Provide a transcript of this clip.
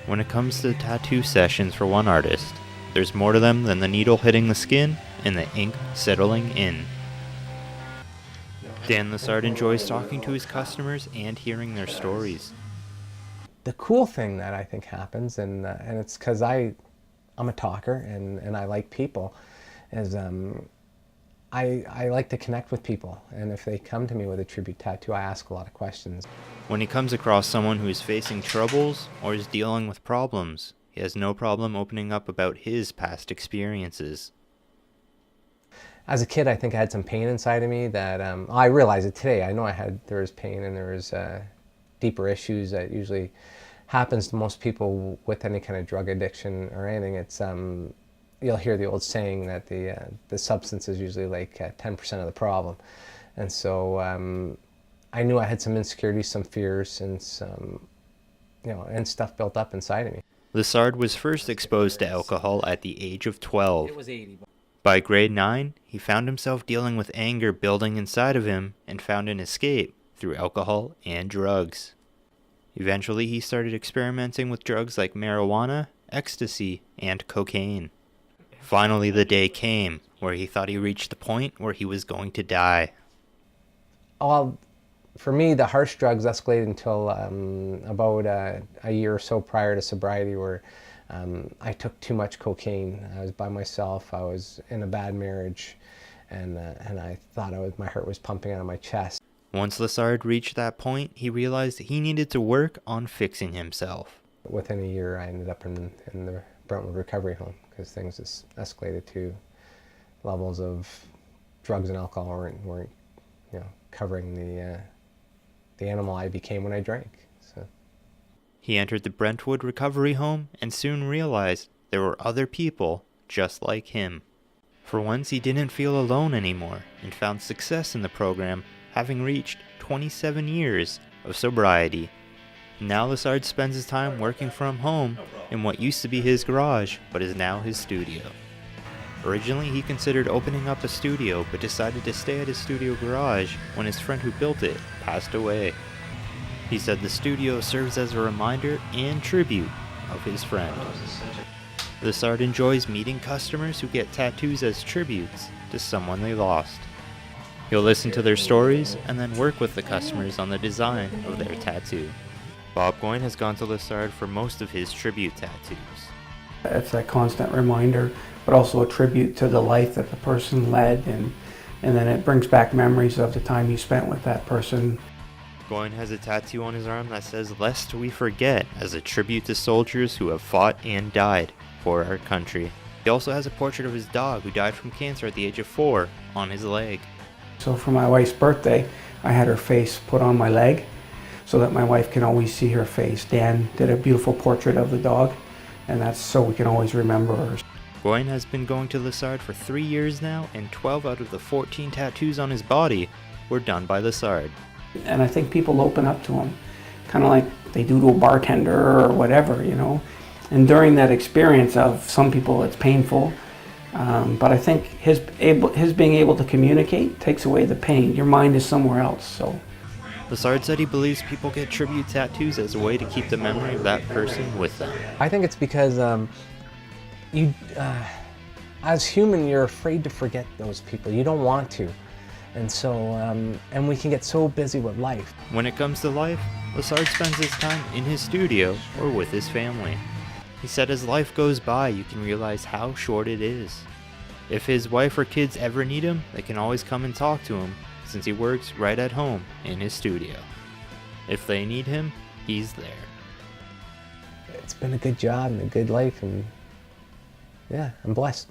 When it comes to tattoo sessions for one artist, there's more to them than the needle hitting the skin and the ink settling in. Dan Lessard enjoys talking to his customers and hearing their stories. The cool thing that I think happens, and it's because I'm a talker and I like people, is I like to connect with people, and if they come to me with a tribute tattoo, I ask a lot of questions. When he comes across someone who is facing troubles or is dealing with problems, he has no problem opening up about his past experiences. As a kid, I think I had some pain inside of me that I realize it today. I know there was pain and there was deeper issues that usually happens to most people with any kind of drug addiction or anything. It's you'll hear the old saying that the substance is usually like 10% of the problem, and so I knew I had some insecurities, some fears, and some and stuff built up inside of me. Lessard was first exposed to alcohol at the age of 12. By grade 9, he found himself dealing with anger building inside of him and found an escape through alcohol and drugs. Eventually, he started experimenting with drugs like marijuana, ecstasy, and cocaine. Finally, the day came where he thought he reached the point where he was going to die. Well, for me, the harsh drugs escalated until about a year or so prior to sobriety, where I took too much cocaine. I was by myself. I was in a bad marriage, and I thought my heart was pumping out of my chest. Once Lessard reached that point, he realized he needed to work on fixing himself. Within a year, I ended up in the Brentwood recovery home because things just escalated to levels of drugs and alcohol weren't covering the animal I became when I drank. So he entered the Brentwood recovery home and soon realized there were other people just like him. For once, he didn't feel alone anymore and found success in the program, having reached 27 years of sobriety. Now Lessard spends his time working from home in what used to be his garage, but is now his studio. Originally, he considered opening up a studio, but decided to stay at his studio garage when his friend who built it passed away. He said the studio serves as a reminder and tribute of his friend. Lessard enjoys meeting customers who get tattoos as tributes to someone they lost. He'll listen to their stories and then work with the customers on the design of their tattoo. Bob Goyne has gone to Lessard for most of his tribute tattoos. It's a constant reminder, but also a tribute to the life that the person led, and then it brings back memories of the time you spent with that person. Goyne has a tattoo on his arm that says "Lest we forget," as a tribute to soldiers who have fought and died for our country. He also has a portrait of his dog who died from cancer at the age of 4 on his leg. So for my wife's birthday, I had her face put on my leg so that my wife can always see her face. Dan did a beautiful portrait of the dog, and that's so we can always remember her. Goyne has been going to Lessard for 3 years now, and 12 out of the 14 tattoos on his body were done by Lessard. And I think people open up to him, kind of like they do to a bartender or whatever, And during that experience of some people, it's painful, but I think his being able to communicate takes away the pain. Your mind is somewhere else, so. Lessard said he believes people get tribute tattoos as a way to keep the memory of that person with them. I think it's because as human, you're afraid to forget those people. You don't want to. And so, and we can get so busy with life. When it comes to life, Lessard spends his time in his studio or with his family. He said as life goes by, you can realize how short it is. If his wife or kids ever need him, they can always come and talk to him, since he works right at home in his studio. If they need him, he's there. It's been a good job and a good life, and yeah, I'm blessed.